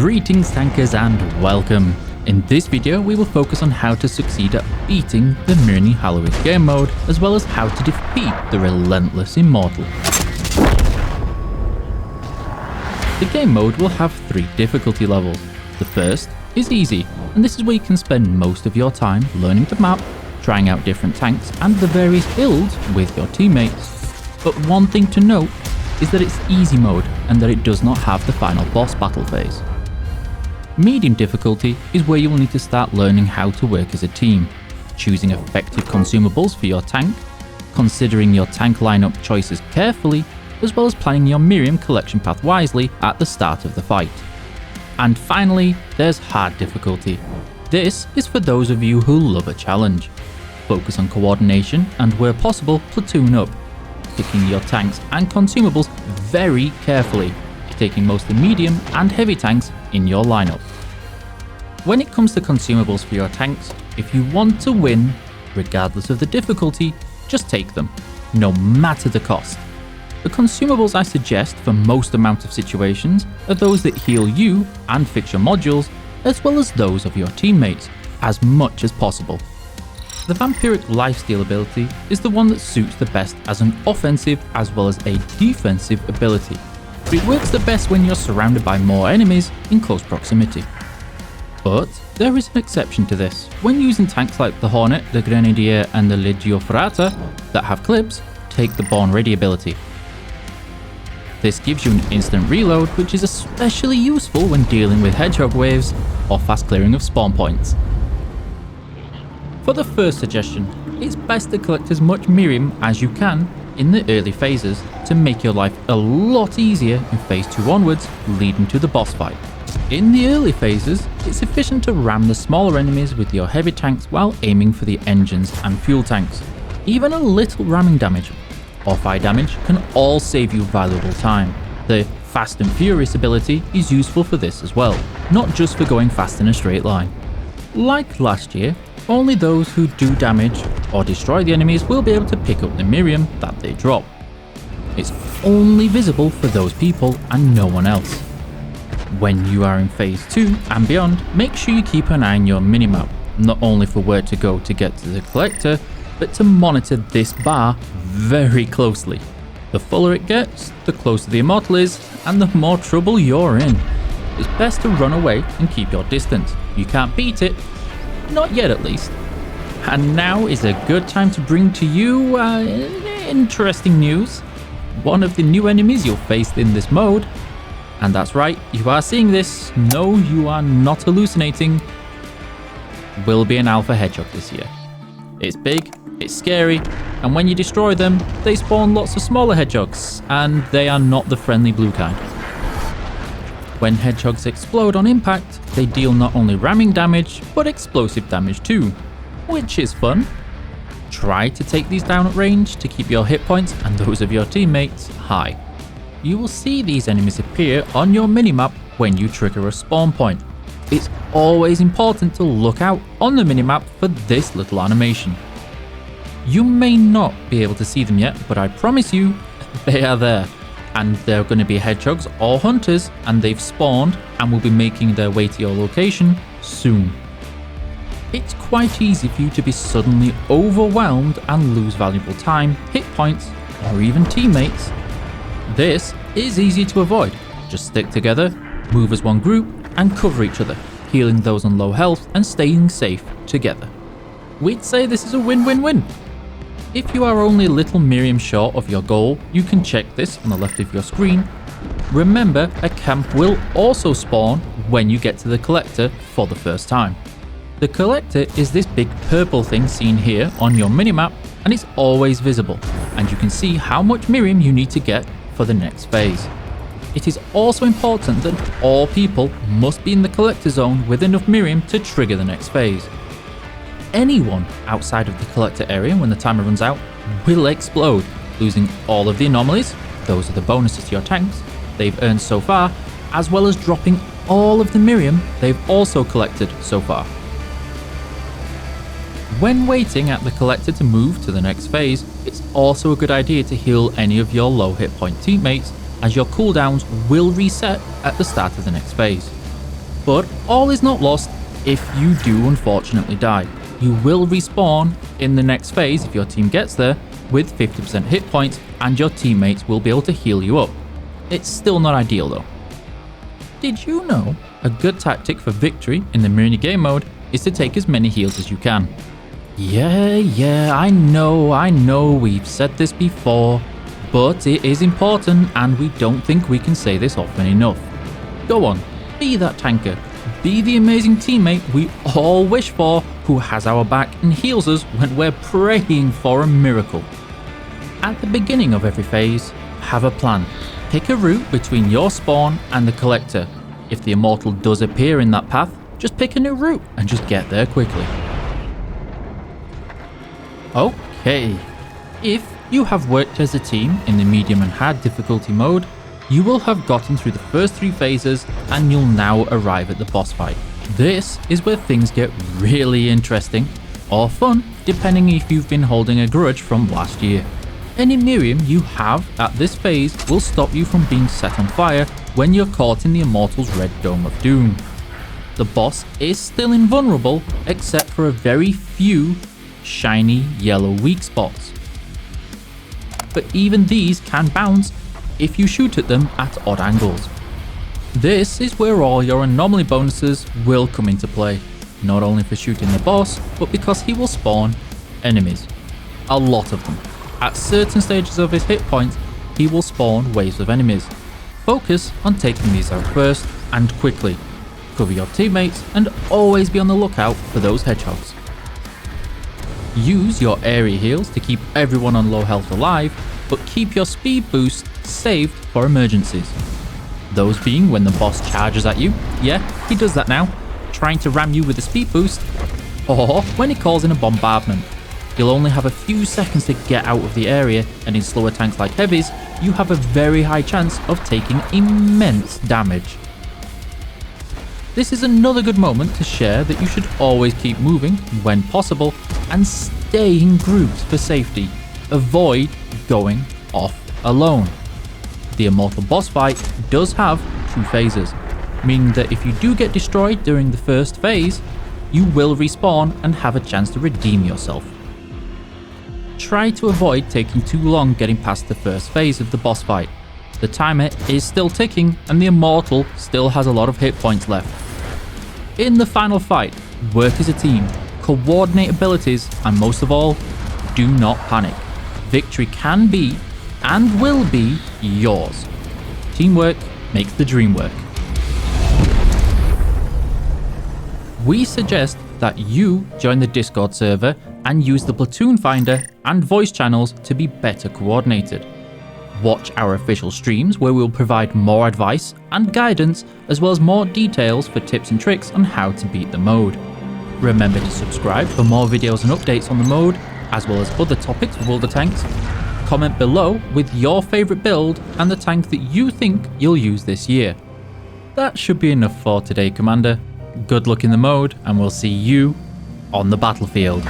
Greetings tankers and welcome. In this video we will focus on how to succeed at beating the Mirny Halloween game mode, as well as how to defeat the relentless Immortal. The game mode will have 3 difficulty levels. The first is easy, and this is where you can spend most of your time learning the map, trying out different tanks and the various builds with your teammates. But one thing to note is that it's easy mode and that it does not have the final boss battle phase. Medium difficulty is where you will need to start learning how to work as a team, choosing effective consumables for your tank, considering your tank lineup choices carefully, as well as planning your Miriam collection path wisely at the start of the fight. And finally, there's hard difficulty. This is for those of you who love a challenge. Focus on coordination and where possible platoon up, picking your tanks and consumables very carefully, taking most the medium and heavy tanks in your lineup. When it comes to consumables for your tanks, if you want to win, regardless of the difficulty, just take them, no matter the cost. The consumables I suggest for most amount of situations are those that heal you and fix your modules, as well as those of your teammates, as much as possible. The Vampiric Lifesteal ability is the one that suits the best as an offensive as well as a defensive ability, but it works the best when you're surrounded by more enemies in close proximity. But there is an exception to this. When using tanks like the Hornet, the Grenadier and the Legio Ferrata that have clips, take the Born Ready ability. This gives you an instant reload, which is especially useful when dealing with hedgehog waves or fast clearing of spawn points. For the first suggestion, it's best to collect as much Miriam as you can in the early phases to make your life a lot easier in phase 2 onwards, leading to the boss fight. In the early phases, it's efficient to ram the smaller enemies with your heavy tanks while aiming for the engines and fuel tanks. Even a little ramming damage or fire damage can all save you valuable time. The Fast and Furious ability is useful for this as well, not just for going fast in a straight line. Like last year, only those who do damage or destroy the enemies will be able to pick up the Miriam that they drop. It's only visible for those people and no one else. When you are in phase 2 and beyond, make sure you keep an eye on your minimap, not only for where to go to get to the collector, but to monitor this bar very closely. The fuller it gets, the closer the Immortal is, and the more trouble you're in. It's best to run away and keep your distance. You can't beat it, not yet at least. And now is a good time to bring to you interesting news. One of the new enemies you'll face in this mode, and that's right, you are seeing this, no you are not hallucinating, will be an alpha hedgehog this year. It's big, it's scary, and when you destroy them, they spawn lots of smaller hedgehogs, and they are not the friendly blue kind. When hedgehogs explode on impact, they deal not only ramming damage, but explosive damage too, which is fun. Try to take these down at range to keep your hit points and those of your teammates high. You will see these enemies appear on your minimap when you trigger a spawn point. It's always important to look out on the minimap for this little animation. You may not be able to see them yet, but I promise you, they are there. And they're going to be hedgehogs or hunters, and they've spawned and will be making their way to your location soon. It's quite easy for you to be suddenly overwhelmed and lose valuable time, hit points, or even teammates. This is easy to avoid. Just stick together, move as one group, and cover each other, healing those on low health and staying safe together. We'd say this is a win-win-win. If you are only a little Miriam short of your goal, you can check this on the left of your screen. Remember, a camp will also spawn when you get to the collector for the first time. The collector is this big purple thing seen here on your minimap, and it's always visible, and you can see how much Miriam you need to get for the next phase. It is also important that all people must be in the collector zone with enough Miriam to trigger the next phase. Anyone outside of the collector area when the timer runs out will explode, losing all of the anomalies, those are the bonuses to your tanks, they've earned so far, as well as dropping all of the Miriam they've also collected so far. When waiting at the collector to move to the next phase, it's also a good idea to heal any of your low hit point teammates, as your cooldowns will reset at the start of the next phase. But all is not lost if you do unfortunately die. You will respawn in the next phase if your team gets there with 50% hit points, and your teammates will be able to heal you up. It's still not ideal though. Did you know a good tactic for victory in the Mirny game mode is to take as many heals as you can? Yeah, I know, we've said this before, but it is important and we don't think we can say this often enough. Go on, be that tanker, be the amazing teammate we all wish for who has our back and heals us when we're praying for a miracle. At the beginning of every phase, have a plan. Pick a route between your spawn and the collector. If the immortal does appear in that path, just pick a new route and just get there quickly. Okay, if you have worked as a team in the medium and hard difficulty mode, you will have gotten through the first 3 phases and you'll now arrive at the boss fight. This is where things get really interesting, or fun, depending if you've been holding a grudge from last year. Any Miriam you have at this phase will stop you from being set on fire when you're caught in the Immortal's Red Dome of Doom. The boss is still invulnerable except for a very few shiny yellow weak spots. But even these can bounce if you shoot at them at odd angles. This is where all your anomaly bonuses will come into play, not only for shooting the boss, but because he will spawn enemies. A lot of them. At certain stages of his hit points, he will spawn waves of enemies. Focus on taking these out first and quickly. Cover your teammates and always be on the lookout for those hedgehogs. Use your area heals to keep everyone on low health alive, but keep your speed boost saved for emergencies. Those being when the boss charges at you, yeah, he does that now, trying to ram you with a speed boost, or when he calls in a bombardment. You'll only have a few seconds to get out of the area, and in slower tanks like heavies, you have a very high chance of taking immense damage. This is another good moment to share that you should always keep moving when possible and stay in groups for safety. Avoid going off alone. The Immortal boss fight does have 2 phases, meaning that if you do get destroyed during the first phase, you will respawn and have a chance to redeem yourself. Try to avoid taking too long getting past the first phase of the boss fight. The timer is still ticking and the Immortal still has a lot of hit points left. In the final fight, work as a team, coordinate abilities, and most of all, do not panic. Victory can be and will be yours. Teamwork makes the dream work. We suggest that you join the Discord server and use the platoon finder and voice channels to be better coordinated. Watch our official streams where we'll provide more advice and guidance, as well as more details for tips and tricks on how to beat the mode. Remember to subscribe for more videos and updates on the mode, as well as other topics with World of Tanks. Comment below with your favourite build and the tank that you think you'll use this year. That should be enough for today, Commander. Good luck in the mode, and we'll see you on the battlefield.